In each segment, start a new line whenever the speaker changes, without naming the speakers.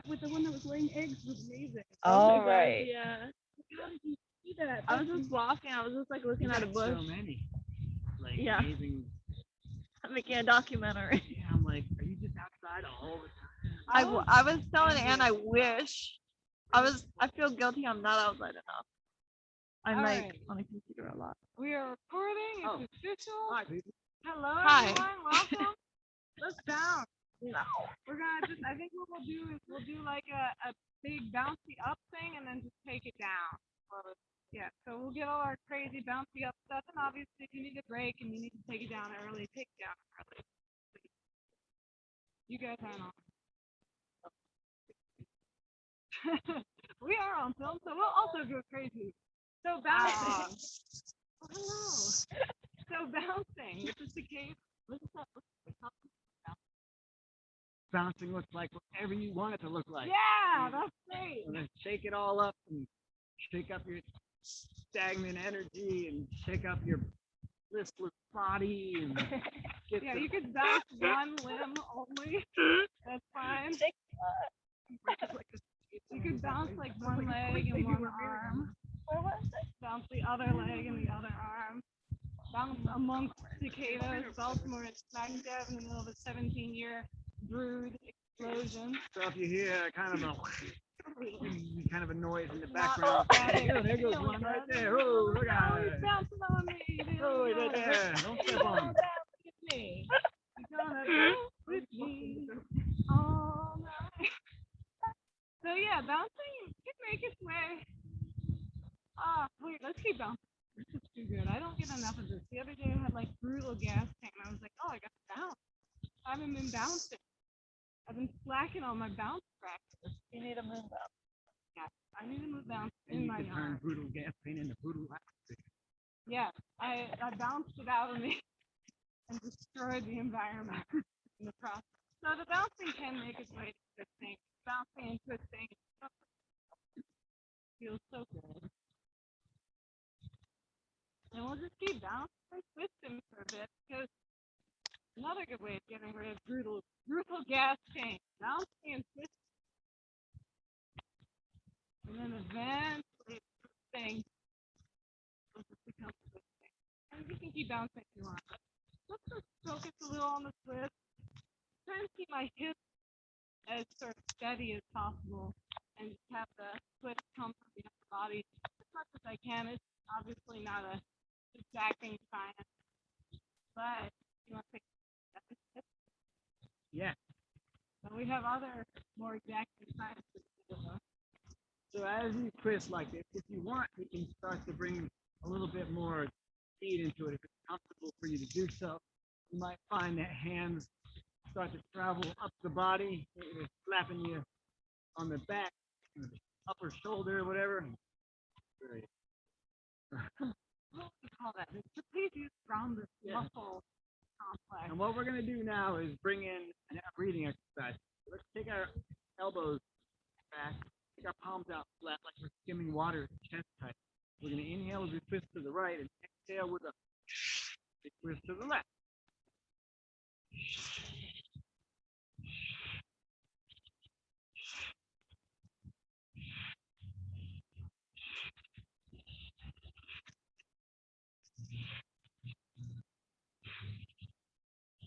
with the one that was laying eggs was amazing.
Oh,
my
right.
God, yeah.
How did you see that?
I was just walking. I was just like looking at a bush.
So many, like
Yeah.
amazing.
I'm making a documentary.
Yeah, I'm like, are you just outside all the time?
I was telling Anne I wish I feel guilty I'm not outside enough. I'm
All
like
right.
on a computer a lot.
We are recording. It's
Oh.
official.
Hi, people.
Hello,
Hi.
everyone. Welcome. Let's bounce.
No.
We're gonna just. I think what we'll do is we'll do like a big bouncy up thing and then just take it down. Yeah. So we'll get all our crazy bouncy up stuff, and obviously if you need a break and you need to take it down early, take it down early. You guys aren't on. We are on film, so we'll also go crazy. So bouncing. Oh, hello. So bouncing with the cicada. What's that?
Bouncing looks like whatever you want it to look like.
Yeah, that's great.
And then shake it all up and shake up your stagnant energy and shake up your listless body and get
Yeah,
the-
you could bounce one limb only. That's fine. You could bounce like one leg and one arm.
Where was it?
Bounce the other leg and the other arm. Bounce amongst cicadas. Baltimore is smack dab in the middle of a 17-year brood explosion.
So if you hear kind of a noise in the
Not
background,
static.
oh, there goes one right there. Oh, look at
Oh, he's
it.
bouncing on me. Dude.
Oh, right there. Don't step on him.
Me. You're gonna dance with me all night. So yeah, bouncing can make its way. Wait, let's keep bouncing. This is too good. I don't get enough of this. The other day I had like brutal gas tank and I was like, oh, I got to bounce. I haven't been bouncing. I've been slacking on my bounce practice.
You need a moon bounce.
Yeah, I need to move bounce
And
in
you
my
can turn
yard.
brutal gas paint into brutal electric.
Yeah, I bounced it out of me and destroyed the environment in the process. So the bouncing can make its way to twisting. Bouncing and twisting feels so good. And we'll just keep bouncing and twisting for a bit because another good way of getting rid of brutal gas tank. Bouncing and twisting. And then eventually twisting will just become twisting. And you can keep bouncing if you want. Let's just focus a little on the twist. Try to keep my hips as sort of steady as possible and just have the twist come from the upper body as much as I can. It's obviously not a exacting science, but you want to take that.
Yeah.
So we have other more exacting sciences to do.
So as you twist like this, if you want, you can start to bring a little bit more speed into it. If it's comfortable for you to do so, you might find that hands start to travel up the body, maybe slapping you on the back, upper shoulder, whatever. Great.
What do you call that? It's the trapezius rhombus muscle complex.
And what we're going to do now is bring in a breathing exercise. Let's take our elbows back, take our palms out flat like we're skimming water, chest tight. We're going to inhale as we twist to the right and exhale with a big twist to the left.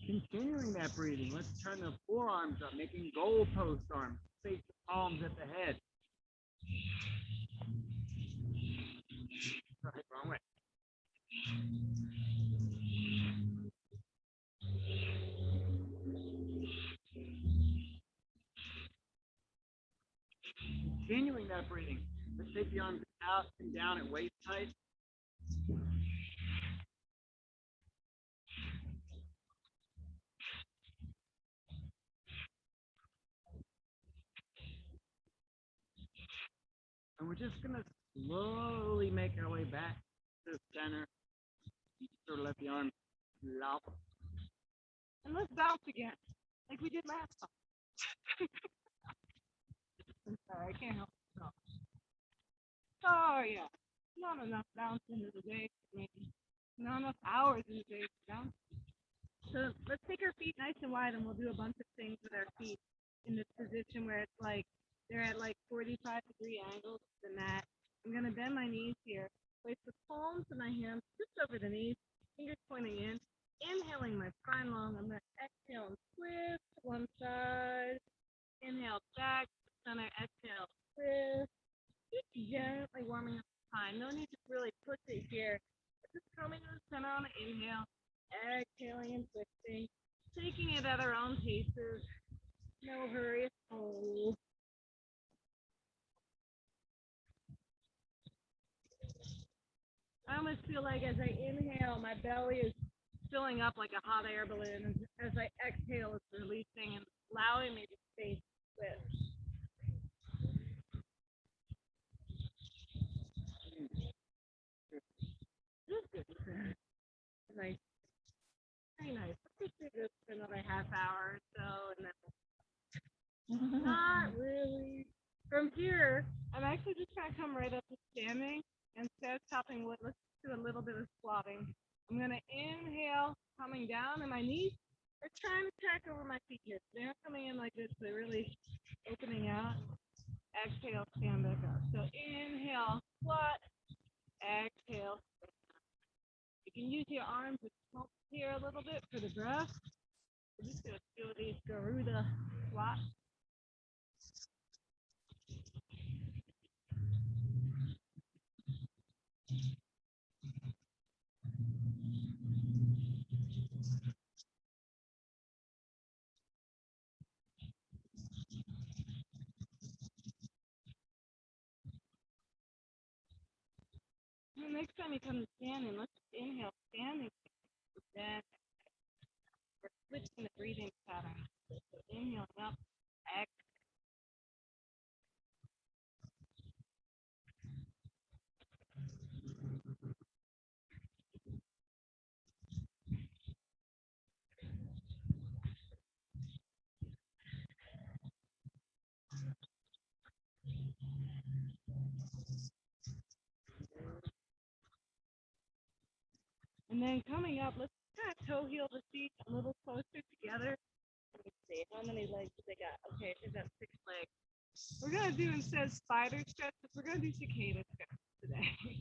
Continuing that breathing, let's turn the forearms up, making goalpost arms. Face the palms at the head. Right, wrong way. Continuing that breathing, let's take the arms out and down at waist height. And we're just going to slowly make our way back to the center. Sort of let the arms flop.
And let's bounce again, like we did last time. I'm sorry, I can't help myself. Oh yeah, not enough bouncing in the day for me. Not enough hours in the day for bouncing. So let's take our feet nice and wide and we'll do a bunch of things with our feet in this position where it's like they're at like 45-degree angles to the mat. I'm going to bend my knees here. Place the palms of my hands just over the knees, fingers pointing in. Inhaling my spine long. I'm going to exhale and twist to one side. Inhale back to the center. Exhale, twist. Just gently warming up the spine. No need to really push it here. Just coming to the center on the inhale. Exhaling and twisting. Taking it at our own paces. No hurry. Hold. I almost feel like as I inhale, my belly is filling up like a hot air balloon. And as I exhale, it's releasing and allowing me to stay with. Nice. Very nice. Let's just do this for another half hour or so, and then not really. From here, I'm actually just going to come right up to standing. Instead of chopping wood, let's do a little bit of squatting. I'm going to inhale, coming down, and my knees are trying to tack over my feet here. They're not coming in like this, they're really opening out. Exhale, stand back up. So inhale, squat. Exhale. You can use your arms to smoke here a little bit for the breath. We're just going to do these Garuda squats. And the next time you come to standing, let's inhale standing. Then we're switching the breathing pattern. So inhaling up, exhale. And then coming up, let's kind of toe heel the feet a little closer together. Let me see, how many legs do they got? Okay, they've got 6 legs. We're going to do, instead of spider stretches, we're going to do cicada stretches today.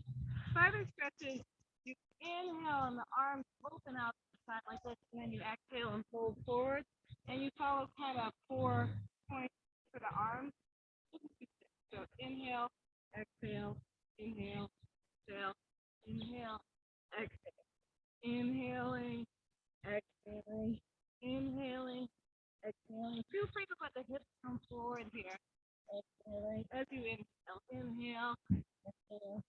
Spider stretches, you inhale and the arms open out to the side like this, and then you exhale and fold forward. And you follow kind of 4 points for the arms. So inhale, exhale, inhale, exhale, inhale, exhale. Inhaling, exhaling, inhaling, exhaling. Feel free to let the hips come forward here. Exhaling. As you inhale, exhale.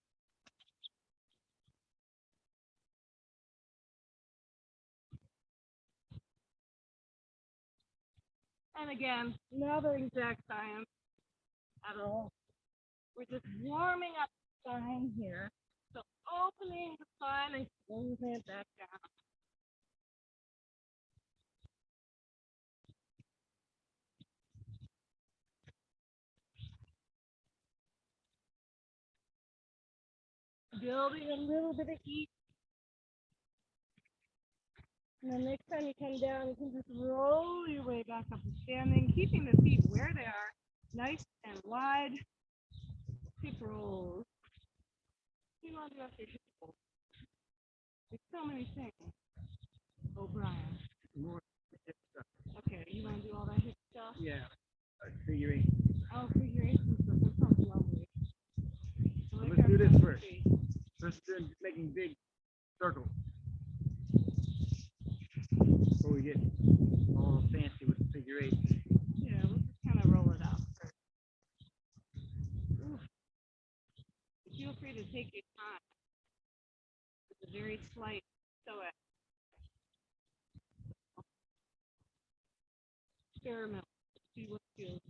And again, another exact science at all. We're just warming up the spine here. So opening the spine and closing it back down. Building a little bit of heat. And then next time you come down, you can just roll your way back up to standing, keeping the feet where they are, nice and wide. Hip rolls. What do you want to do after hip rolls? There's so many things. O'Brien.
More hip stuff.
Okay, you want to do all that hip stuff?
Yeah. Figure 8.
Oh, figure 8 and stuff. That sounds lovely. So
Let's do this first. First, making big circles. Before we get all fancy with the figure 8.
Yeah, let's just kind of roll it out first. Oof. Feel free to take your time. It's a very slight silhouette. Experiment. See what feels.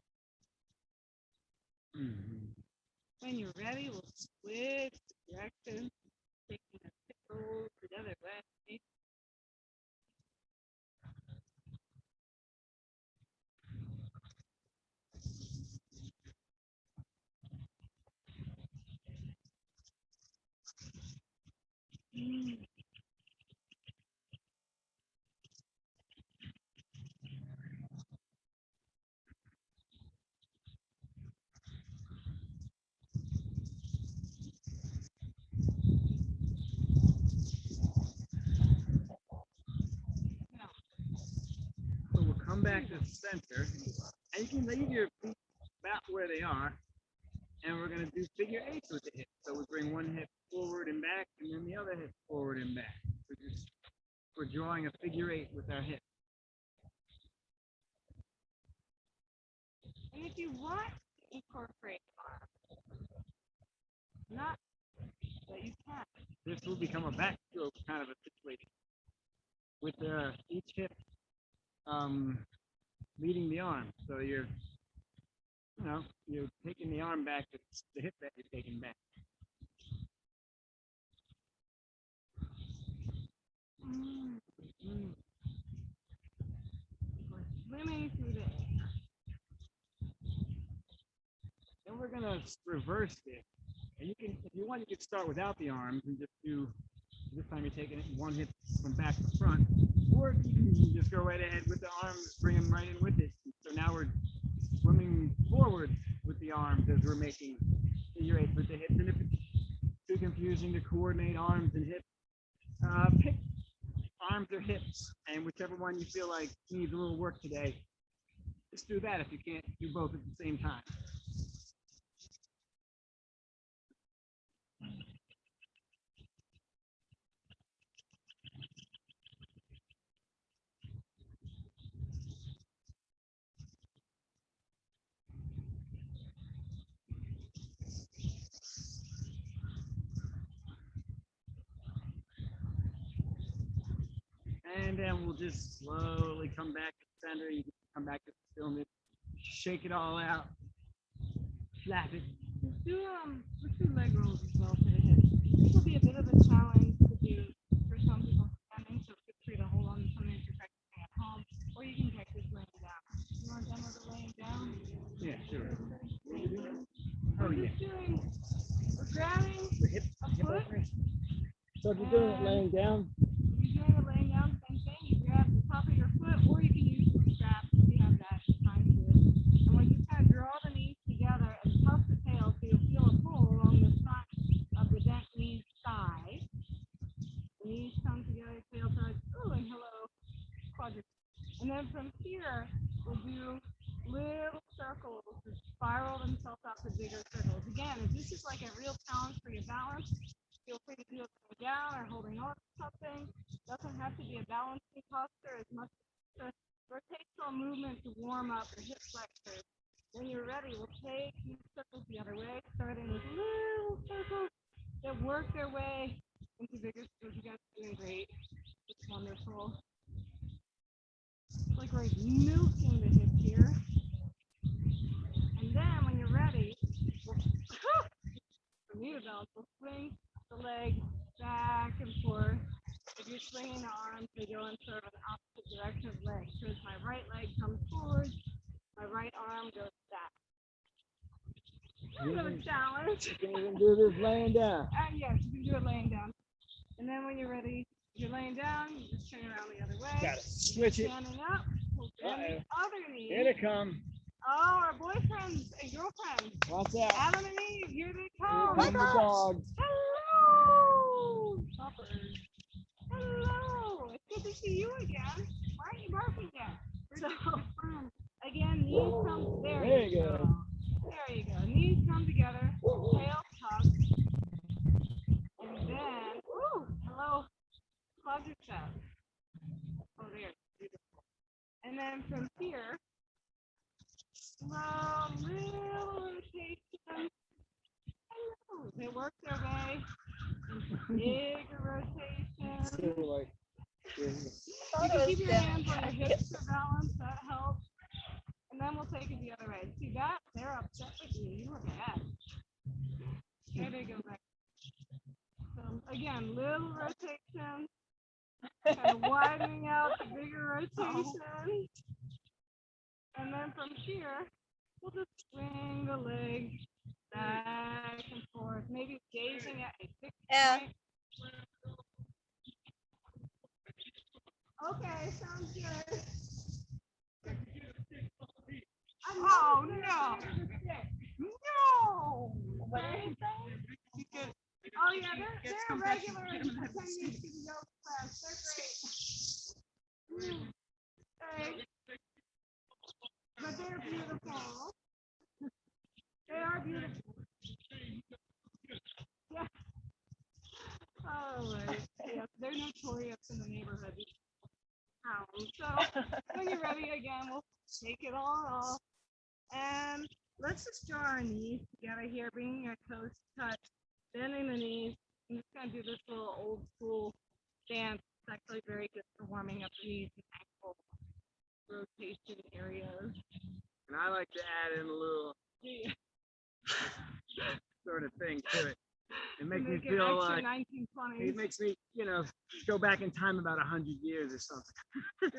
When you're ready, we'll switch direction, taking a hip roll to the other way.
back to center. And you can leave your feet about where they are. And we're going to do figure eights with the hips. So we bring one hip forward and back, and then the other hip forward and back. We're drawing a figure eight with our hip.
And if you want to incorporate arms, not that you can.
This will become a backstroke kind of a situation with each hip leading the arm. So you're taking the arm back. It's the hip that you're taking back.
We're swimming through the air.
Then we're gonna reverse it. And you can, if you want, you can start without the arms and just do. This time you're taking it one hip from back to front, or you can just go right ahead with the arms, bring them right in with it. So now we're swimming forward with the arms as we're making figure eights with the hips. And if it's too confusing to coordinate arms and hips, pick arms or hips, and whichever one you feel like needs a little work today, just do that if you can't do both at the same time. And then we'll just slowly come back to center. You can come back to stillness, shake it all out, flap it.
Let's do leg rolls as well for the hips. This will be a bit of a challenge to do for some people standing, so feel free to hold on to something if you're practicing at home, or you can practice laying down. You want to demo the laying down?
Yeah, sure.
We're just doing, we're grabbing
The hip
a foot.
So if you're doing it laying down,
You're doing it laying down, same thing. You grab the top of your foot, or you can use the strap if you have that time to it. And when you kind of draw the knees together and tuck the tail, so you'll feel a pull along the front of the bent knee side. The knees come together, tail touch. Oh, and hello, quadricep. And then from here, we'll do little circles that spiral themselves out to bigger circles. Again, if this is like a real challenge for your balance, feel free to do it sitting down or holding on to something. Doesn't have to be a balancing posture as much as a rotational movement to warm up the hip flexors. When you're ready, we'll take these circles the other way, starting with little circles that work their way into bigger circles. You guys are doing great. It's wonderful. It's like we're milking the hip here. And then when you're ready, we'll for me to balance, we'll swing the leg back and forth. If you're swinging the arms, they go in sort of an opposite direction of legs. So as my right leg comes forward, my right arm goes back. A bit of a challenge.
you can even do this laying down.
And yes, you can do it laying down. And then when you're ready, if you're laying down, you just turn around the other way.
Gotta switch it.
Standing up, we'll bend the other knee.
Here they come.
Oh, our boyfriends and girlfriends.
Watch out.
Adam and Eve, here they
Here
come.
come the dogs.
Hello. Poppers. Hello. It's good to see you again. Why aren't you barking yet? So, again, knees come. There you go. There you go. Knees come together. Tail tuck. And then, ooh, hello, quadricep. Oh, there. Beautiful. And then from here, slow little rotation. Hello. They work their way into bigger rotations. You can keep your hands on your hips for balance. That helps. And then we'll take it the other way. See that? They're upset with you. You were bad. There they go back. So again, little rotations. Kind of widening out the bigger rotations. And then from here, we'll just swing the leg back and forth, maybe gazing at a fixed point. Okay, sounds good. Oh no! No! Oh yeah, they're regular attendees to the yoga class. They're great. Okay. But they're beautiful. They are beautiful. Yeah. All right. Yeah, they're notorious in the neighborhood. So when you're ready again, we'll take it all off. And let's just draw our knees together here, bringing our toes touch, bending the knees. I'm just going to do this little old school dance. It's actually very good for warming up the knees and ankle rotation areas.
And I like to add in a little sort of thing to it. It makes me feel like
1920s.
it makes me, go back in time about 100 years or something.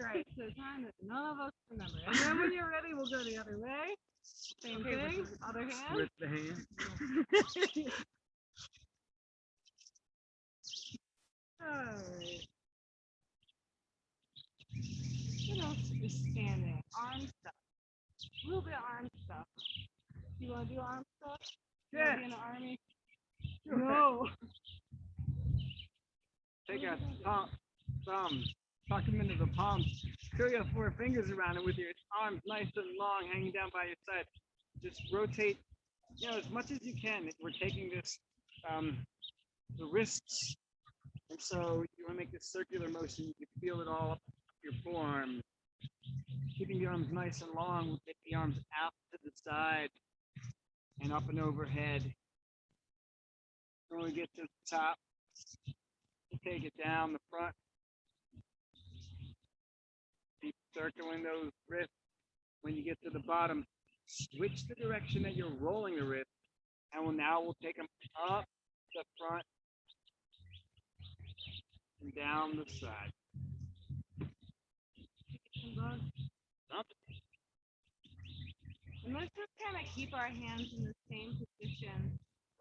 Right, so time that none of us remember. And then when you're ready, we'll go the other way. Same thing, other hand.
With the hand.
Alright. What else is standing? Arm stuff. A little bit of arm stuff. You want to do arm stuff? You wanna
Yeah.
be in the army?
Sure.
No.
Take a thumb, tuck them into the palms, curl your 4 fingers around it with your arms nice and long, hanging down by your side. Just rotate, as much as you can. We're taking this, the wrists, and so you want to make this circular motion. You can feel it all up your forearm. Keeping the arms nice and long, we'll take the arms out to the side and up and overhead. When we get to the top, take it down the front. Keep circling those wrists. When you get to the bottom, switch the direction that you're rolling the wrist, and we'll take them up the front and down the side.
And let's just kind of keep our hands in the same position.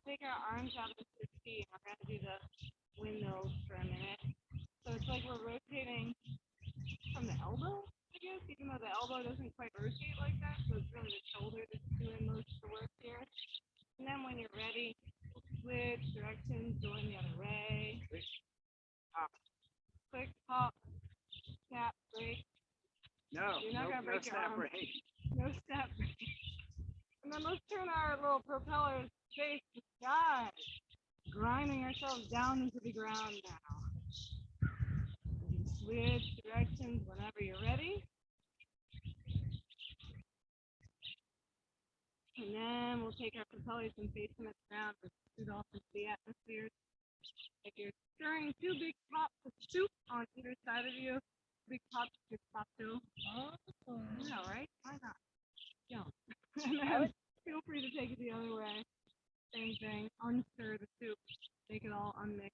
Take our arms out to the feet. We're going to do the windmills for a minute. So it's like we're rotating from the elbow, I guess, even though the elbow doesn't quite rotate like that. So it's really the shoulder that's doing most of the work here. And then when you're ready, switch directions, going the other way. Hop. Quick hop, snap, break.
No,
You're not
no,
gonna break your
snap
arm.
break.
No step. And then let's turn our little propellers face to the sky, grinding ourselves down into the ground now. You can switch directions whenever you're ready. And then we'll take our propellers and face them at the ground and shoot off into the atmosphere. Like you're stirring 2 big pots of soup on either side of you. Big pots of pop soup. Oh, yeah, right? Why not? Yeah. And then feel free to take it the other way. Same thing. Unstir the soup. Make it all unmixed.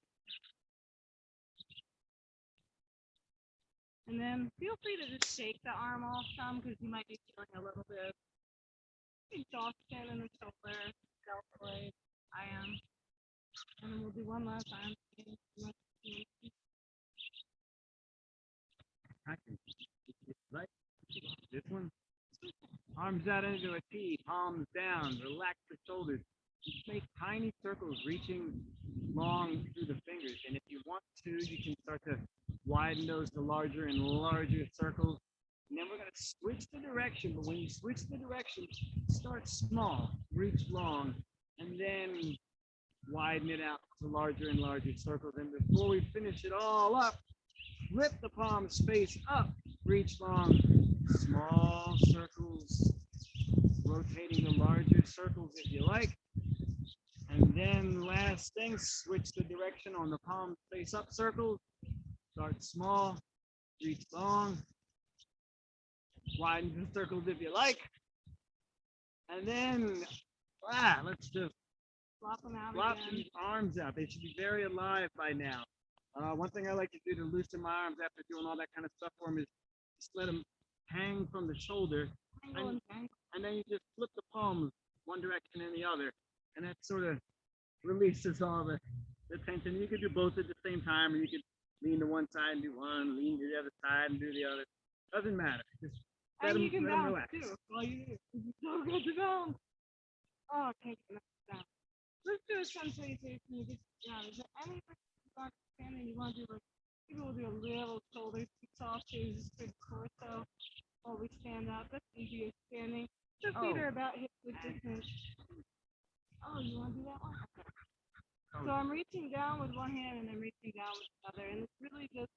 And then feel free to just shake the arm off some because you might be feeling a little bit of exhaustion in the shoulder, deltoid. I am. And then we'll do one last time.
I can right. This one. Arms out into a T, palms down, relax the shoulders. Just make tiny circles reaching long through the fingers. And if you want to, you can start to widen those to larger and larger circles. And then we're going to switch the direction. But when you switch the direction, start small, reach long, and then widen it out to larger and larger circles. And before we finish it all up, flip the palms face up, reach long, small circles, rotating the larger circles if you like. And then last thing, switch the direction on the palms face up circles. Start small, reach long, widen the circles if you like. And then, let's just
Flop them out
flop
again.
these arms out. They should be very alive by now. One thing I like to do to loosen my arms after doing all that kind of stuff for them is just let them hang from the shoulder, and then you just flip the palms one direction and the other, and that sort of releases all the tension. You could do both at the same time, or you could lean to one side and do one, lean to the other side and do the other. Doesn't matter. Just let
And
them,
you can
let them
bounce
relax.
too. Well, you do. It's so good to bounce. Oh, okay, down. Let's do a sun salutation. You get down. Is there any particular standing you want to do? Like, maybe we'll do a little shoulder squeeze off to just good torso, while we stand up. That's easy as standing. The feet
Oh.
are about hip width distance. Oh, you want to do that one? Okay.
Oh.
So I'm reaching down with one hand and then reaching down with the other. And it's really just,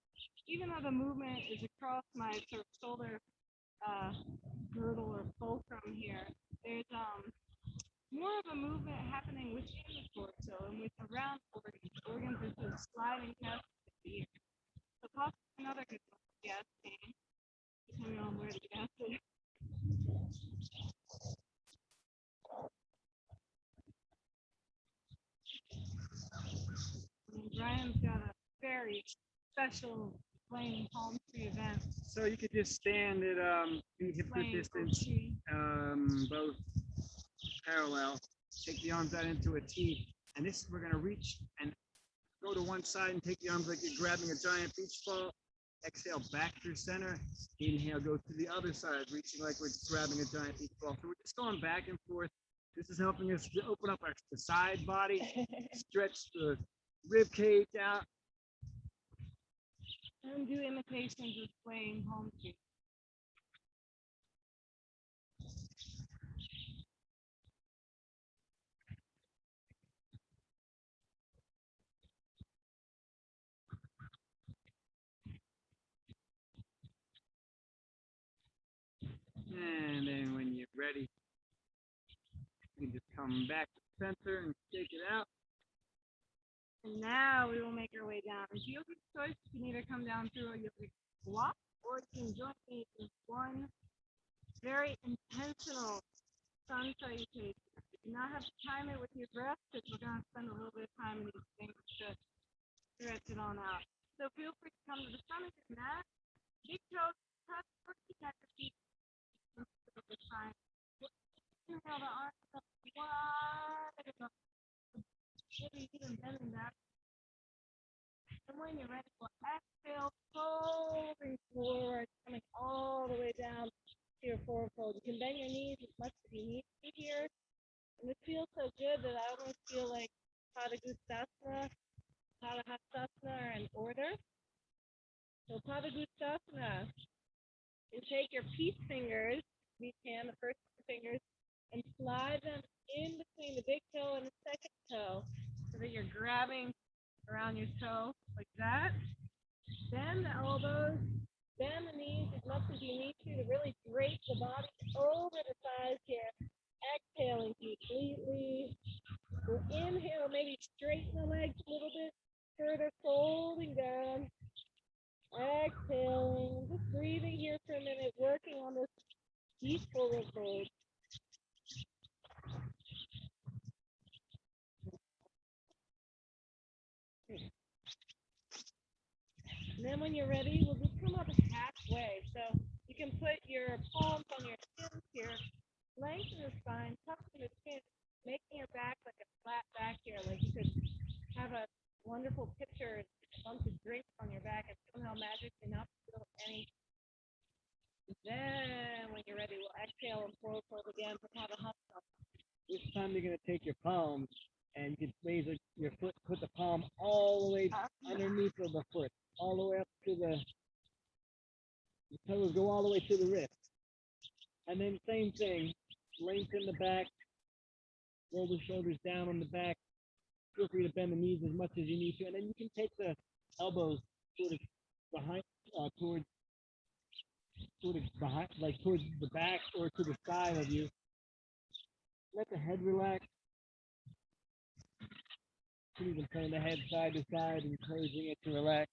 even though the movement is across my sort of shoulder girdle or fulcrum here, there's more of a movement happening within the torso and with around organs. Organs are sort of sliding past the ear. So possibly another good one, gas pain, depending on where the gas is. And Brian's got a very special playing palm tree event.
So you could just stand at in hip width
Playing
distance,
tree.
both parallel. Take the arms out into a T, and this we're gonna reach and go to one side and take the arms like you're grabbing a giant beach ball. Exhale back through center. Inhale, go to the other side, reaching like we're grabbing a giant beach ball. So we're just going back and forth. This is helping us to open up the side body, stretch the rib cage out.
And do imitations of playing palm tree.
And then when you're ready, you can just come back to the center and shake it out.
And now we will make our way down. It's yogi's choice. You can either come down through a yogic block or you can join me in one very intentional sun salutation. You do not have to time it with your breath because we're going to spend a little bit of time in these things to stretch it on out. So feel free to come to the front of your mat. Big toes touch, working at your feet. This time. Inhale the arms up wide enough. Maybe even bending back. And when you're ready, we'll exhale, folding forward, coming all the way down to your forward fold. You can bend your knees as much as you need to here. And it feels so good that I almost feel like Padagustasana, Padahastasana are in order. So Padagustasana, you take your peace fingers, each hand, the first two fingers, and slide them in between the big toe and the second toe so that you're grabbing around your toe like that. Bend the elbows, bend the knees as much as you need to really drape the body over the thighs here. Exhaling completely. We'll inhale, maybe straighten the legs a little bit further, folding down. Exhaling, just breathing here for a minute, working on this deep forward fold. And then when you're ready, we'll just come up halfway. So you can put your palms on your shins here, lengthen the spine, tuck in the chin, making your back like a flat back here, like you could have a wonderful picture, a bunch of drinks on your back and somehow magically not feel any. Then when you're ready, we'll exhale and forward fold again for Padahasana.
This time you're gonna take your palms and you can raise your foot, put the palm all the way underneath of the foot, all the way up to the toes, go all the way to the wrist. And then same thing, lengthen the back, roll the shoulders down on the back. Feel free to bend the knees as much as you need to, and then you can take the elbows sort of behind, towards behind, like towards the back or to the side of you. Let the head relax. You can even turn the head side to side, encouraging it to relax.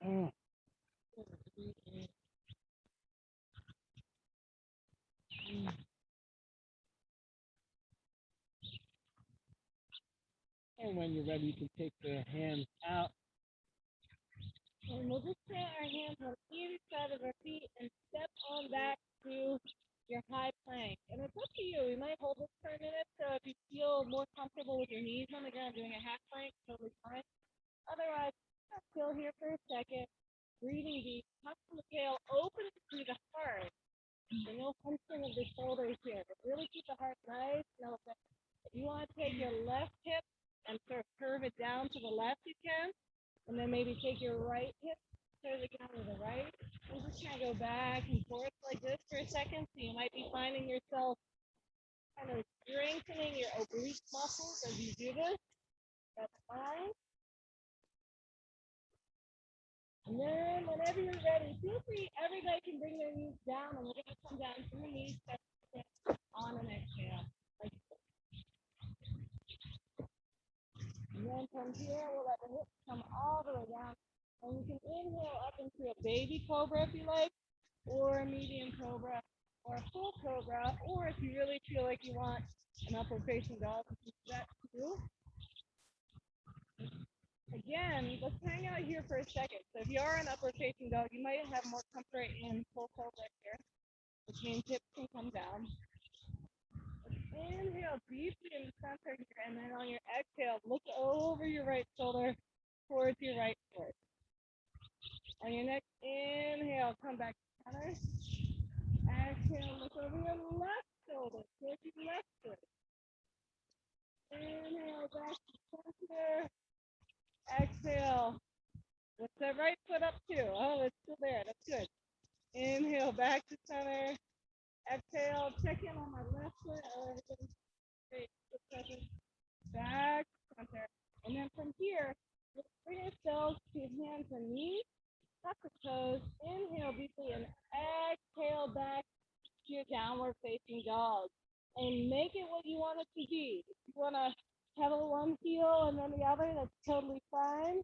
Oh. And when you're ready, you can take the hands out.
And we'll just plant our hands on either side of our feet and step on back to your high plank. And it's up to you. We might hold this for a minute. So if you feel more comfortable with your knees on the ground doing a half plank, totally fine. Otherwise, chill here for a second. Breathing deep, tucking the tail, open through the heart. So no hunching of the shoulders here, but really keep the heart nice and open. If you want to take your left hip and sort of curve it down to the left, you can. And then maybe take your right hip to the right. We're just going to go back and forth like this for a second. So you might be finding yourself kind of strengthening your oblique muscles as you do this. That's fine. And then whenever you're ready, feel free, everybody can bring their knees down, and we're going to come down to the knees on an exhale. Like and then from here, we'll let the hips come all the way down. And you can inhale up into a baby cobra if you like, or a medium cobra, or a full cobra, or if you really feel like you want an upward facing dog, you can do that too. Again, let's hang out here for a second. So if you are an upward facing dog, you might have more comfort in full cobra here, which means hips can come down. Inhale deeply in the center here, and then on your exhale, look over your right shoulder towards your right foot. On your next inhale, come back to center. Exhale, look over your left shoulder towards your left foot. Inhale, back to center. Exhale. Lift that right foot up too. Oh, it's still there. That's good. Inhale, back to center. Exhale, check in on my left foot. Oh, everything's great. Back to center. And then from here, let's bring ourselves to hands and knees. Tuck the toes. Inhale deeply and exhale back to your downward facing dog. And make it what you want it to be. If you want to pedal one heel and then the other, that's totally fine.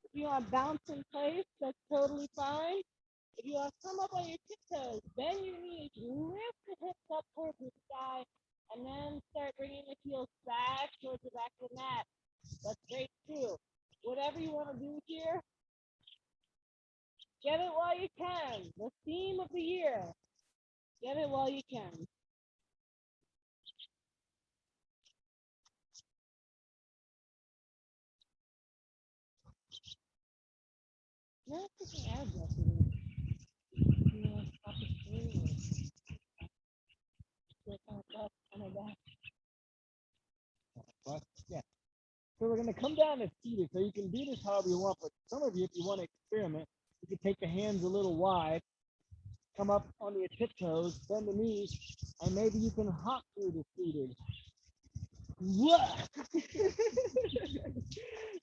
If you want to bounce in place, that's totally fine. If you want to come up on your tiptoes, bend your knees, lift the hips up towards the sky, and then start bringing the heels back towards the back of the mat. That's great too. Whatever you want to do here, get it while you can. The theme of the year, get it while you can. Not taking air breath today. You want to stop it through or kind of left on my back.
But yeah. So we're going to come down to seated. So you can do this however you want, but some of you, if you want to experiment, you can take the hands a little wide, come up on your tiptoes, bend the knees, and maybe you can hop through the seated.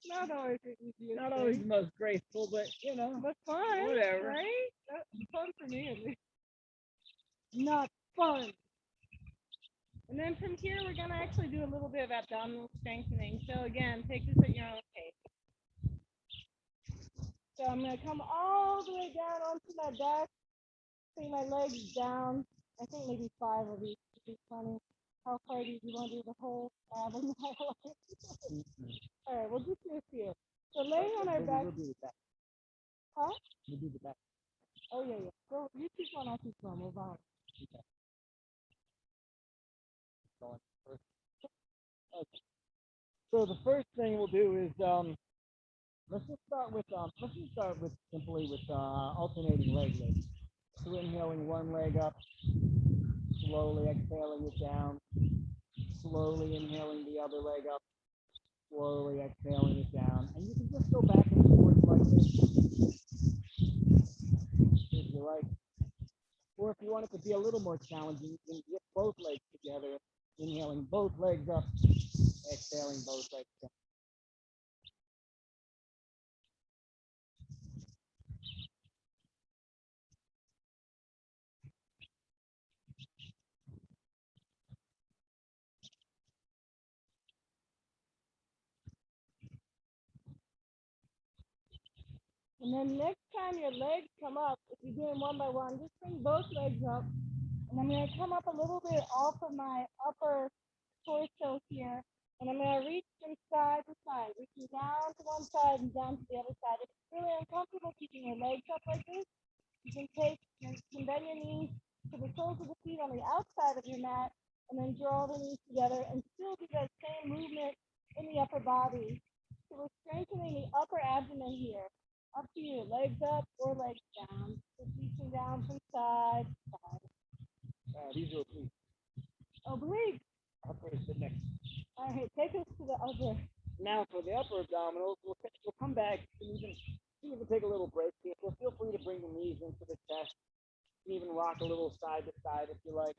Not always the easiest.
Not always the most graceful, but you know,
but fun,
whatever.
Right? That's fun for me at least.
Not fun.
And then from here, we're going to actually do a little bit of abdominal strengthening. So again, take this at your own pace. So I'm going to come all the way down onto my back, bring my legs down. I think maybe 5 of each would be funny. How far do you want to do the whole ab of my legs? All right, we'll just do a few. So laying on our back.
We'll do the back.
Huh?
We'll do the back.
Oh, yeah. So you keep one, I'll keep one. Move on.
Okay. Going first. Okay. So the first thing we'll do is let's just start with simply with alternating leg lifts. So inhaling one leg up, slowly exhaling it down, slowly inhaling the other leg up, slowly exhaling it down, and you can just go back and forth like this if you like. Or if you want it to be a little more challenging, you can get both legs together, inhaling both legs up, exhaling both legs down.
And then next time your legs come up, if you're doing one by one, just bring both legs up. And I'm going to come up a little bit off of my upper torso here. And I'm going to reach from side to side, reaching down to one side and down to the other side. If it's really uncomfortable keeping your legs up like this, you can bend your knees to the soles of the feet on the outside of your mat, and then draw the knees together and still do that same movement in the upper body. So we're strengthening the upper abdomen here. Up to you, legs up or legs down. Just reaching down from side to side.
These are obliques.
Obliques.
Upper is the next.
All right, take us to the upper.
Now for the upper abdominals, we'll come back and even take a little break here. So feel free to into the chest. You can even rock a little side to side if you like.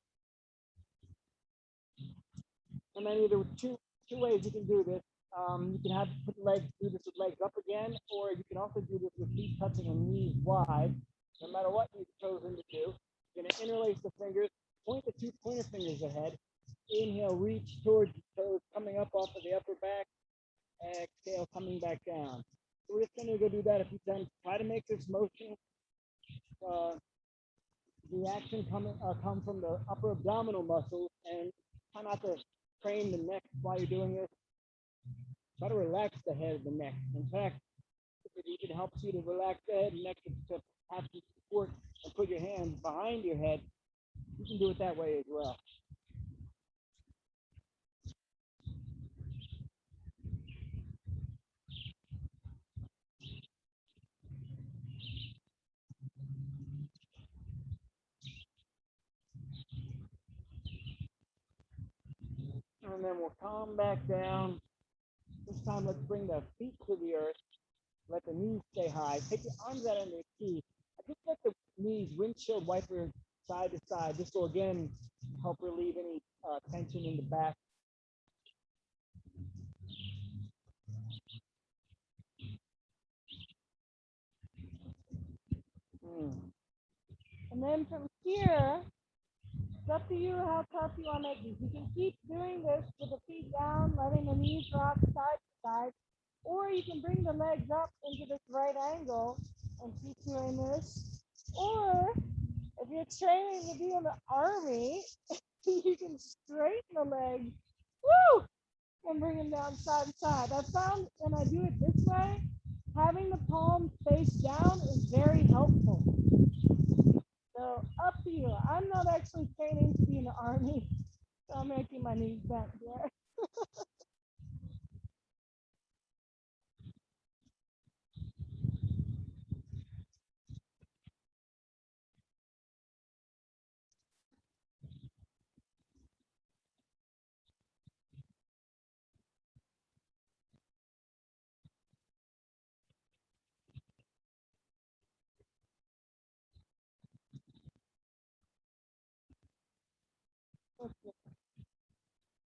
And then either two ways you can do this. You can put legs, do this with legs up again, or you can also do this with feet touching and knees wide. No matter what you've chosen to do, you're going to interlace the fingers, point the 2 pointer fingers ahead. Inhale, reach towards the toes, coming up off of the upper back. Exhale, coming back down. So we're just going to go do that a few times. Try to make this motion, the action come from the upper abdominal muscles, and try not to strain the neck while you're doing this. Try to relax the head of the neck. In fact, if it even helps you to relax the head and neck to have some support and put your hands behind your head, you can do it that way as well. And then we'll calm back down. This time, let's bring the feet to the earth. Let the knees stay high. Take your arms out under the knees. Just let the knees windshield wiper side to side. This will again help relieve any tension in the back.
And then from here, it's up to you how tough you want to make these. You can keep doing this with the feet down, letting the knees rock side to side, or you can bring the legs up into this right angle and keep doing this. Or if you're training to be in the army, you can straighten the legs, woo, and bring them down side to side. I found when I do it this way, having the palms face down is very helpful. So up to you. I'm not actually training to be in the army, so I'm making my knees bent there.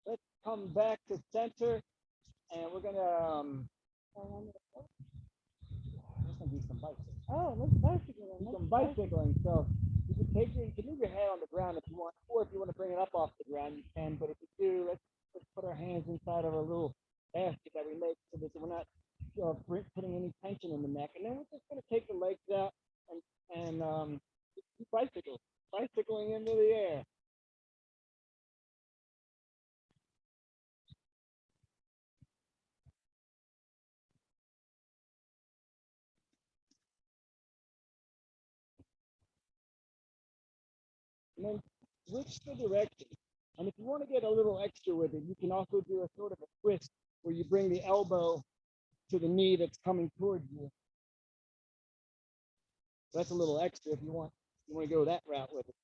Let's come back to center, and we're gonna do some bicycling.
Oh, let's bicycle.
Some bicycling. So you can leave your head on the ground if you want, or if you want to bring it up off the ground, you can. But if you do, let's put our hands inside of a little basket that we make so that we're not putting any tension in the neck. And then we're just gonna take the legs out and bicycling into the air. And then switch the direction. And if you want to get a little extra with it, you can also do a sort of a twist where you bring the elbow to the knee that's coming towards you. That's a little extra if you want to go that route with it.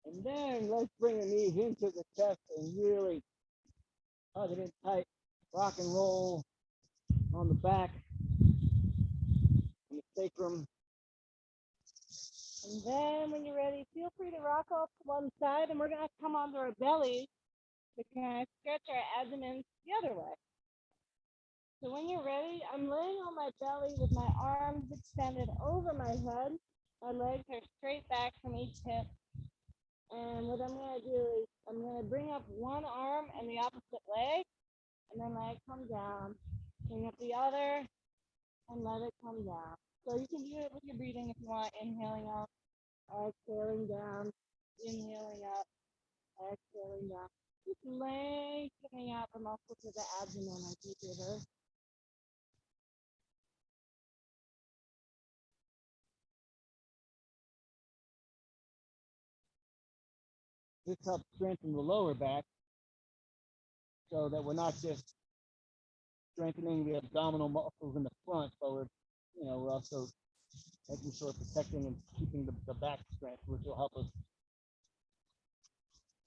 And then let's bring the knees into the chest and really hug it in tight. Rock and roll on the back and the sacrum.
And then when you're ready, feel free to rock off to one side, and we're going to come onto our bellies to kind of stretch our abdomen the other way. So when you're ready, I'm laying on my belly with my arms extended over my head. My legs are straight back from each hip. And what I'm going to do is I'm going to bring up one arm and the opposite leg, and then let it come down. Bring up the other, and let it come down. So you can do it with your breathing if you want, inhaling up, exhaling down, inhaling up, exhaling down. Just lengthening out the muscles of the abdomen as you do this.
This helps strengthen the lower back so that we're not just strengthening the abdominal muscles in the front, but we're also making sure protecting and keeping the back strength, which will help us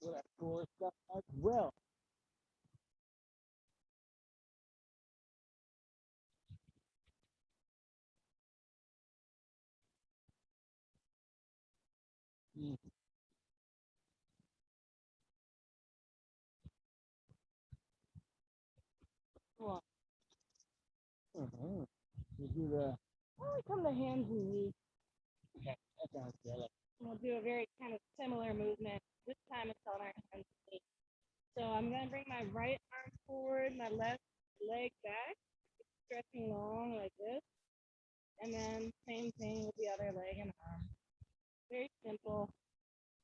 with that core stuff as well. Mm.
Cool.
Uh-huh. You do the,
Well, we come to hands and knees.
okay, that sounds good.
We'll do a very kind of similar movement. This time it's on our hands and knees. So I'm going to bring my right arm forward, my left leg back, stretching long like this. And then same thing with the other leg and arm. Very simple.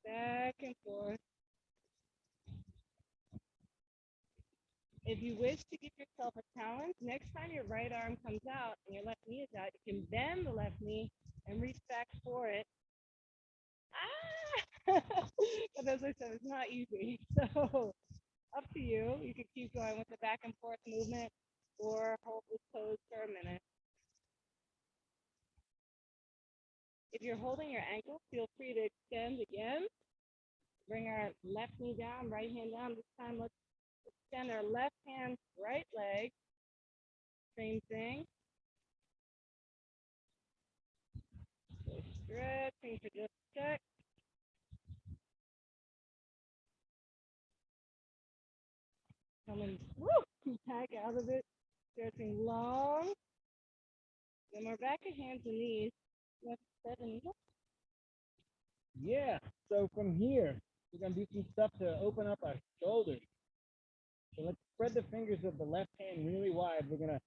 Back and forth. If you wish to give yourself a challenge, next time your right arm comes out and your left knee is out, you can bend the left knee and reach back for it. Ah! But as I said, it's not easy. So up to you. You can keep going with the back and forth movement or hold this pose for a minute. If you're holding your ankle, feel free to extend again. Bring our left knee down, right hand down. This time, let's extend our left hand, right leg. Same thing. So stretching for just a sec. Coming, back out of it. Stretching long. Then we're back at hands and knees. Let's set a needle.
Yeah, so from here, we're going to do some stuff to open up our shoulders. So let's spread the fingers of the left hand really wide. We're going to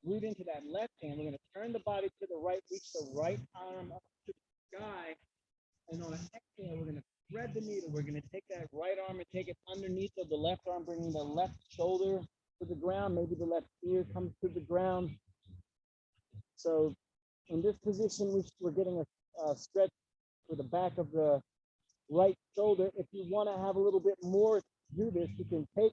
root into that left hand. We're going to turn the body to the right, reach the right arm up to the sky. And on an exhale, we're going to thread the needle. We're going to take that right arm and take it underneath of the left arm, bringing the left shoulder to the ground. Maybe the left ear comes to the ground. So in this position, we're getting a stretch for the back of the right shoulder. If you want to have a little bit more to do this, you can take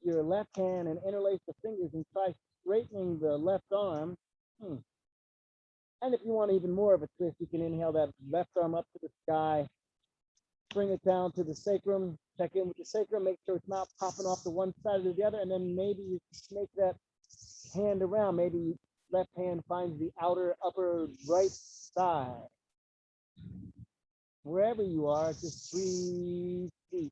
your left hand and interlace the fingers and try straightening the left arm. And if you want even more of a twist, you can inhale that left arm up to the sky, bring it down to the sacrum, check in with the sacrum, make sure it's not popping off to one side or the other, and then maybe you make that hand around. Maybe left hand finds the outer upper right side. Wherever you are, just breathe deep.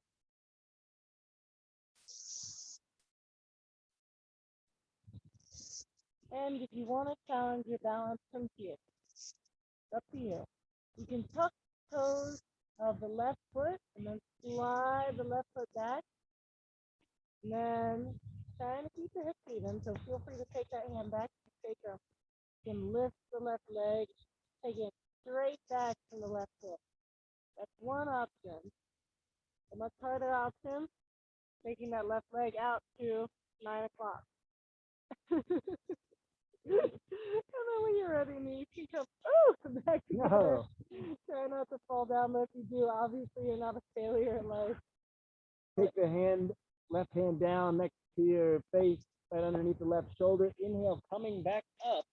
And if you want to challenge your balance from here, it's up to you. You can tuck the toes of the left foot and then slide the left foot back. And then trying to keep your hips even, so feel free to take that hand back to the sacrum. You can lift the left leg, take it straight back from the left foot. That's one option. The much harder option, taking that left leg out to 9 o'clock. And then when you're ready, knees can come back together.
No.
Try not to fall down, but if you do, obviously you're not a failure in life.
Take the hand, left hand down next to your face, right underneath the left shoulder. Inhale, coming back up.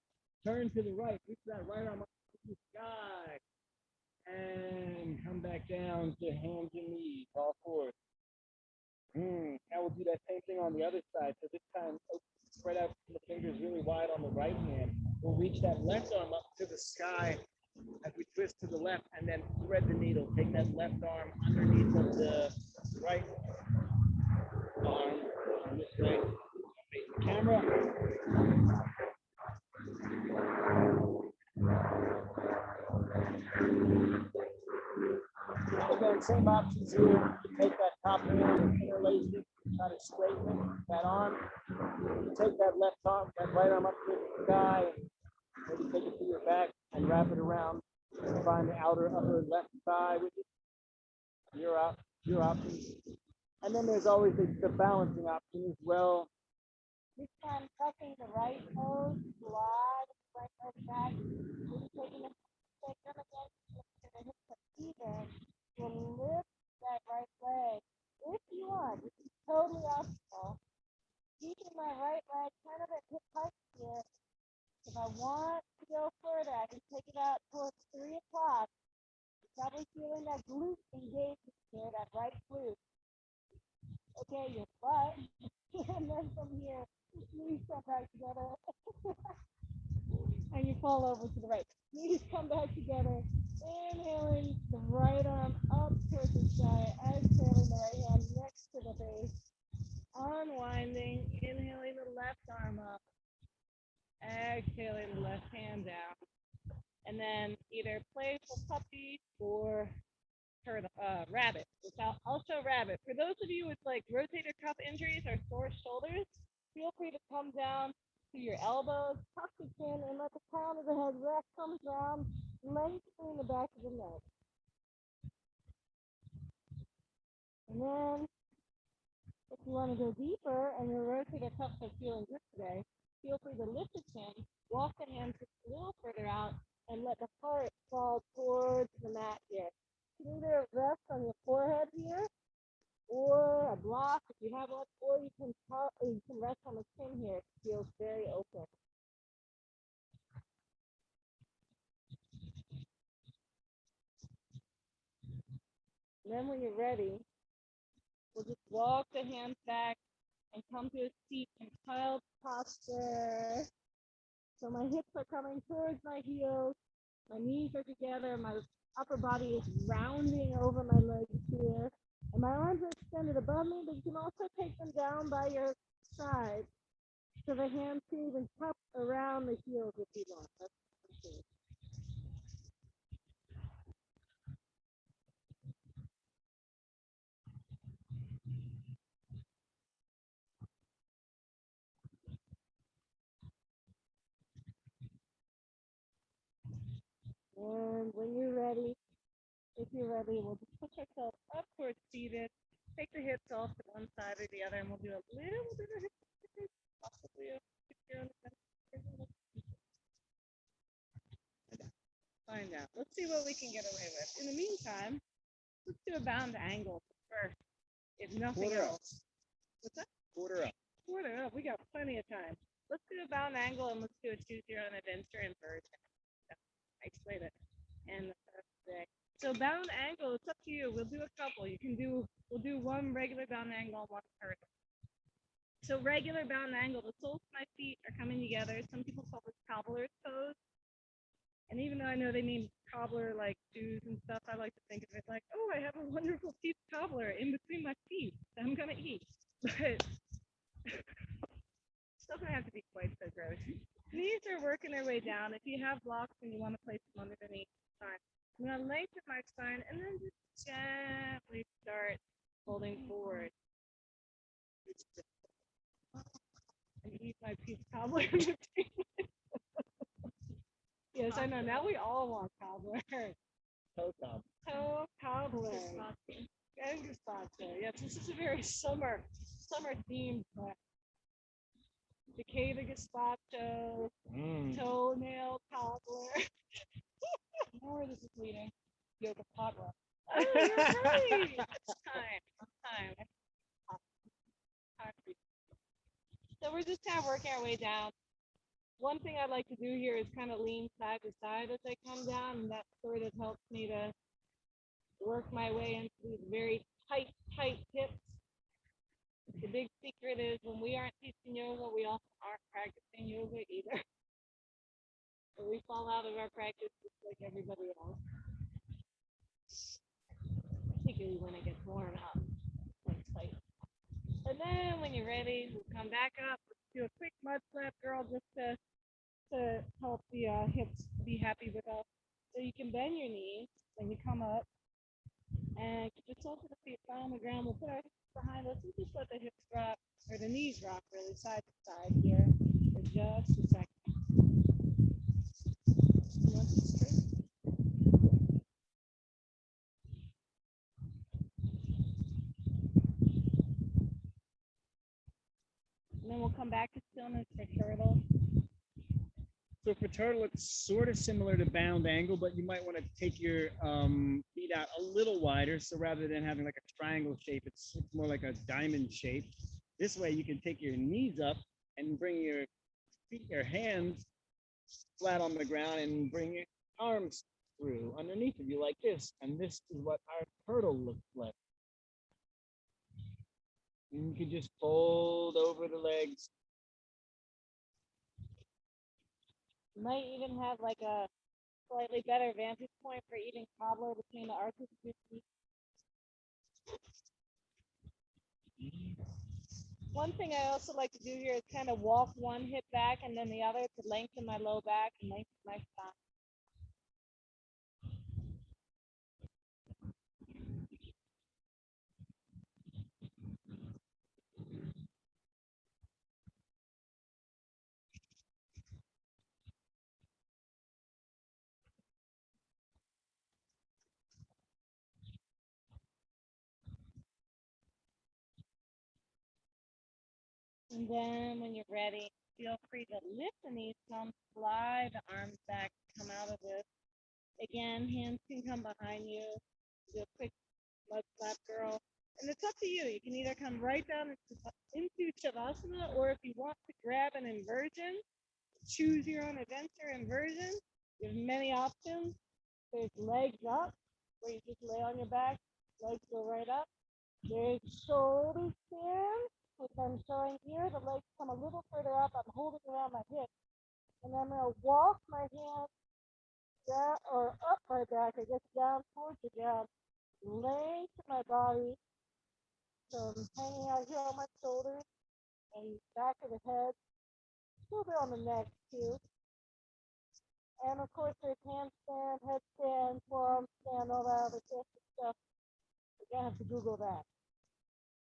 Turn to the right. Reach that right arm up to the sky. And come back down to hands and knees, all fours. Now we'll do that same thing on the other side. So this time, spread out the fingers really wide on the right hand. We'll reach that left arm up to the sky as we twist to the left, and then thread the needle. Take that left arm underneath of the right arm on this way. Face the camera. Again, same options here. You take that top hand and interlace it, try to straighten it, that arm. You take that left arm, that right arm up to the sky, and maybe take it to your back and wrap it around. Find the outer upper left thigh with it. Your options. And then there's always the balancing option as well.
This time, pressing the right toes, slide the right leg back, maybe taking the sacrum again, to the hips are even. You'll lift that right leg if you want. This is totally optional. Keeping my right leg kind of at hip height here. If I want to go further, I can take it out towards 3 o'clock. You're probably feeling that glute engagement here, that right glute. Okay, your butt. And then from here, knees come back together. And you fall over to the right. Knees come back together. Inhaling the right arm up towards the sky, exhaling the right hand next to the face, unwinding, inhaling the left arm up, exhaling the left hand down, and then either playful puppy or rabbit. Which I'll show rabbit. For those of you with like rotator cuff injuries or sore shoulders, feel free to come down to your elbows, tuck the chin, and let the crown of the head rest on the ground, lengthening the back of the neck. And then, if you want to go deeper and your rotator cuffs are feeling good today, feel free to lift the chin, walk the hands just a little further out, and let the heart fall towards the mat here. You can either rest on your forehead here, or a block if you have one, or you can rest on the chin here. It feels very open. And then when you're ready, we'll just walk the hands back and come to a seat in child posture. So my hips are coming towards my heels, my knees are together, my upper body is rounding over my legs here, and my arms are extended above me, but you can also take them down by your side. So the hands can even cup around the heels if you want. That's okay. And when you're ready, if you're ready, we'll just push ourselves up towards seated. Take the hips off to one side or the other, and we'll do a little bit of hip exercise, possibly a find out. Let's see what we can get away with. In the meantime, let's do a bound angle first, if nothing
Quarter up.
else. What's that?
Quarter up.
Quarter up. We got plenty of time. Let's do a bound angle and let's do a choose your own adventure inversion. I explained it. And so bound angle, it's up to you. We'll do a couple. We'll do one regular bound angle, one vertical. So regular bound angle, the soles of my feet are coming together. Some people call this cobbler's pose. And even though I know they mean cobbler like shoes and stuff, I like to think of it like, oh, I have a wonderful cheap cobbler in between my feet that I'm gonna eat. But it doesn't have to be quite so gross. Knees are working their way down. If you have blocks and you want to place them under the knee, fine. I'm gonna lengthen my spine and then just gently start folding forward. And eat my piece of cobbler in between. Yes, I know. Now we all want cobbler.
Toe cob.
Toe cobbler. And gazpacho. Yes, this is a very summer themed class. Cicada gazpacho, toenail cobbler. I know where this is leading. Yoga potluck. Oh, you're right. It's time. So we're just kind of working our way down. One thing I like to do here is kind of lean side to side as I come down, and that sort of helps me to work my way into these very tight hips. The big secret is when we aren't teaching yoga, we also aren't practicing yoga either. So we fall out of our practice just like everybody else. Particularly when it gets warm out. And then when you're ready, we'll come back up. Let's do a quick mud flap, girl, just to help the hips be happy with us. So you can bend your knees when you come up and keep the soles of the feet flat on the ground. We'll put our hips behind us and just let the hips drop, or the knees rock really side to side here for just a second. And then we'll come back to stillness for turtle.
So for turtle, it's sort of similar to bound angle, but you might want to take your feet out a little wider. So rather than having like a triangle shape, it's more like a diamond shape. This way you can take your knees up and bring your feet, your hands flat on the ground and bring your arms through underneath of you like this. And this is what our turtle looks like. And you can just fold over the legs.
You might even have like a slightly better vantage point for eating cobbler between the arches of your feet. One thing I also like to do here is kind of walk one hip back and then the other to lengthen my low back and lengthen my spine. And then when you're ready, feel free to lift the knees, come slide the arms back, come out of this. Again, hands can come behind you. Do a quick mud flap girl. And it's up to you. You can either come right down into Shavasana, or if you want to grab an inversion, choose your own adventure inversion. You have many options. There's legs up, where you just lay on your back, legs go right up. There's shoulder stand, which I'm showing here. The legs come a little further up. I'm holding around my hips. And I'm going to walk my hands down, or up my back, I guess down towards the ground. Lengthen my body. So I'm hanging out here on my shoulders and back of the head. Still there on the neck too. And of course there's handstand, headstand, forearm stand, all that other stuff. You're gonna have to Google that.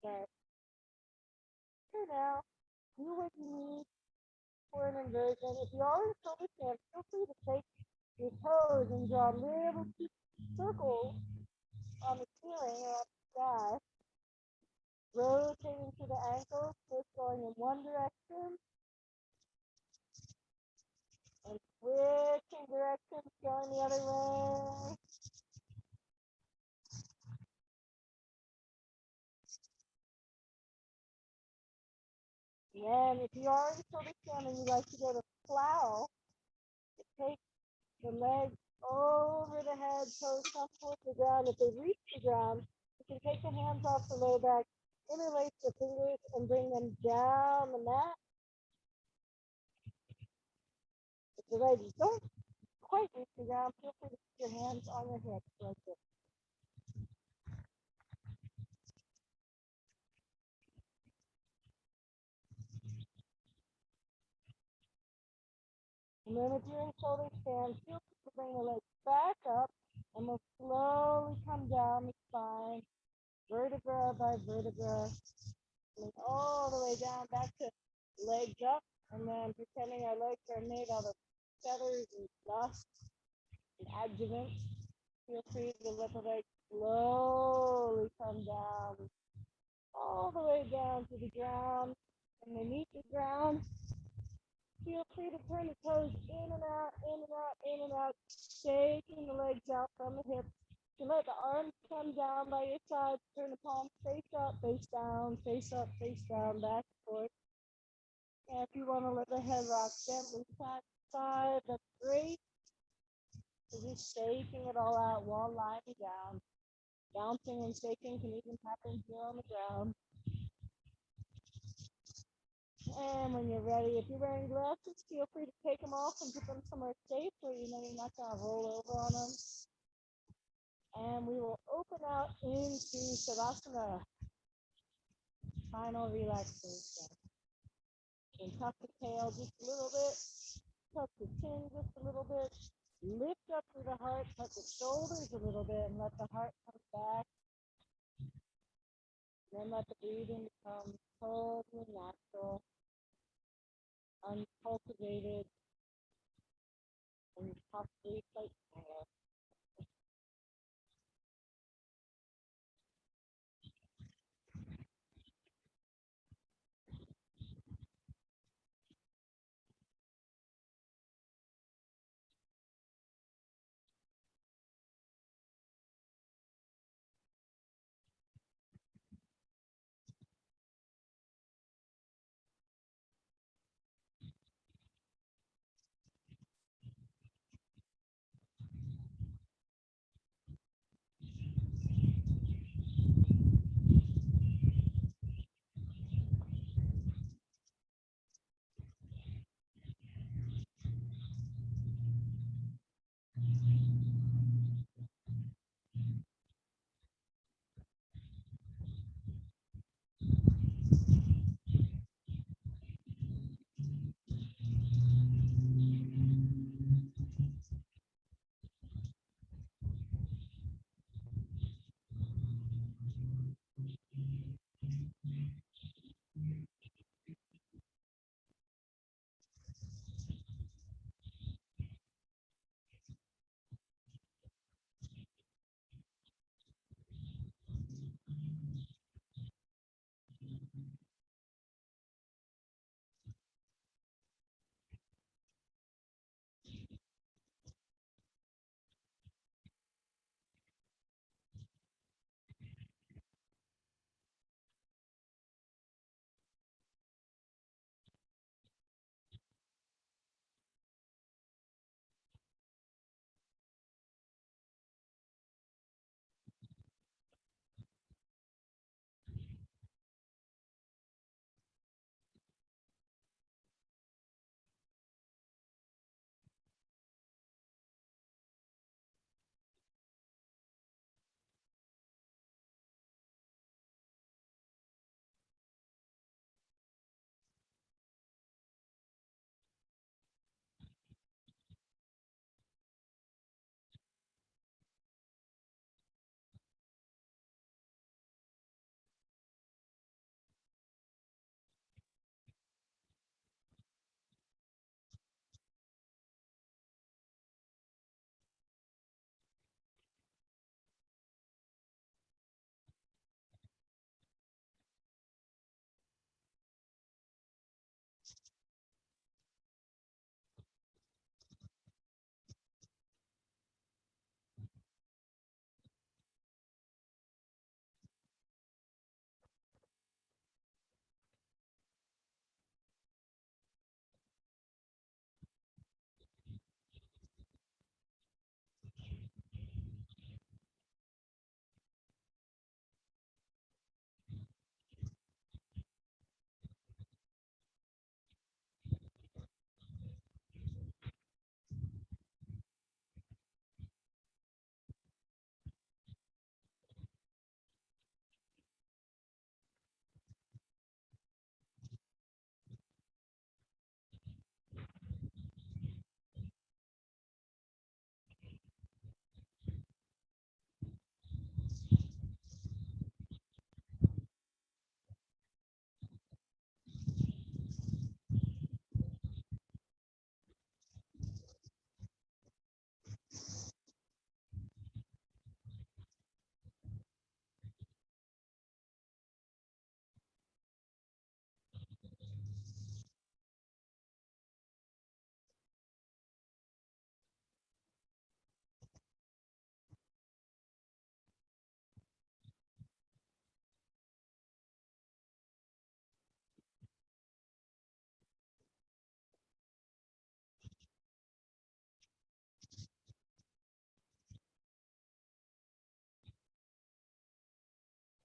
But here now, do what you need for an inversion. If you already shoulder stand, feel free to take your toes and draw little circles on the ceiling or on the sky. Rotating to the ankles, first going in one direction, and switching directions, going the other way. And if you already shoulder stand and you like to go to plow, take the legs over the head, toes come towards the ground. If they reach the ground, you can take the hands off the low back, interlace the fingers, and bring them down the mat. If the legs don't quite reach the ground, feel free to put your hands on your hips like this. And then if you're in shoulder stand, feel free to bring the legs back up, and we'll slowly come down the spine, vertebra by vertebra, and all the way down back to legs up, and then pretending our legs are made out of feathers and dust and adjuvants. Feel free to let the legs slowly come down, all the way down to the ground. And beneath the ground, feel free to turn the toes in and out, in and out, in and out, shaking the legs out from the hips. You can let the arms come down by your sides, turn the palms face up, face down, face up, face down, back and forth. And if you want to let the head rock gently side to side, that's great. So just shaking it all out while lying down. Bouncing and shaking can even happen here on the ground. And when you're ready, if you're wearing glasses, feel free to take them off and put them somewhere safe where you know you're not going to roll over on them. And we will open out into Savasana, final relaxation. And tuck the tail just a little bit, tuck the chin just a little bit, lift up through the heart, tuck the shoulders a little bit, and let the heart come back. Then let the breathing become totally natural, uncultivated, and possibly quite small.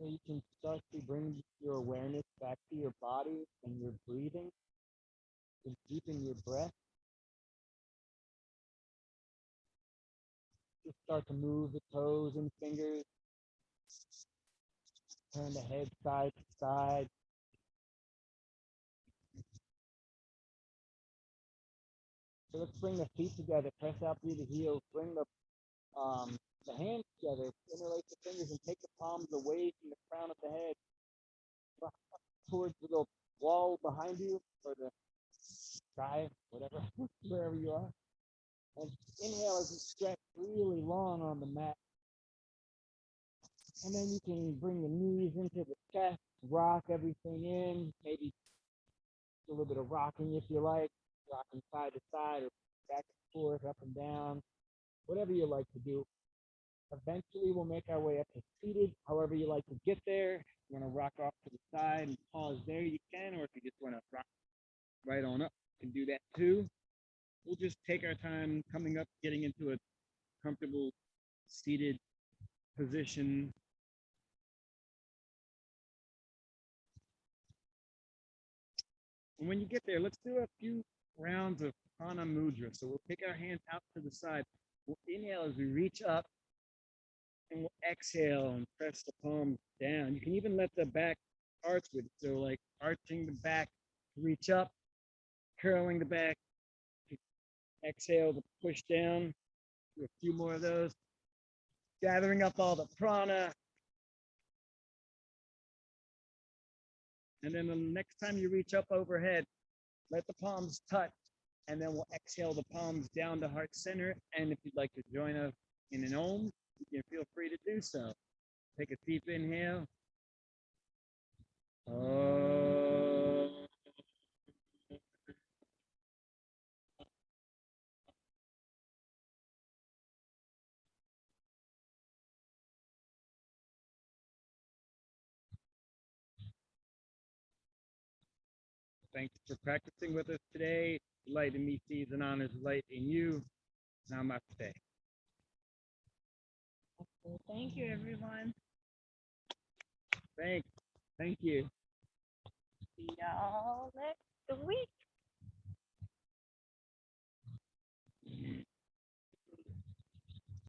So you can start to bring your awareness back to your body and your breathing and deepen your breath. Just start to move the toes and fingers. Turn the head side to side. So let's bring the feet together. Press out through the heels. Bring the hands together. Interlace the fingers and take the palms away from the crown of the head towards the little wall behind you or the sky, whatever, wherever you are. And inhale as you stretch really long on the mat. And then you can bring the knees into the chest, rock everything in, maybe a little bit of rocking if you like, rocking side to side or back and forth, up and down, whatever you like to do. Eventually, we'll make our way up to seated. However you like to get there. If you want to rock off to the side and pause there, you can. Or if you just want to rock right on up, you can do that too. We'll just take our time coming up, getting into a comfortable seated position. And when you get there, let's do a few rounds of prana mudra. So we'll take our hands out to the side. We'll inhale as we reach up. And we'll exhale and press the palms down. You can even let the back arch with it. So like arching the back to reach up, curling the back, exhale to push down. Do a few more of those. Gathering up all the prana. And then the next time you reach up overhead, let the palms touch. And then we'll exhale the palms down to heart center. And if you'd like to join us in an Om, you can feel free to do so. Take a deep inhale. Thanks for practicing with us today. Light in me sees and honors light in you. Namaste.
Thank you, everyone.
Thank you.
See y'all next week.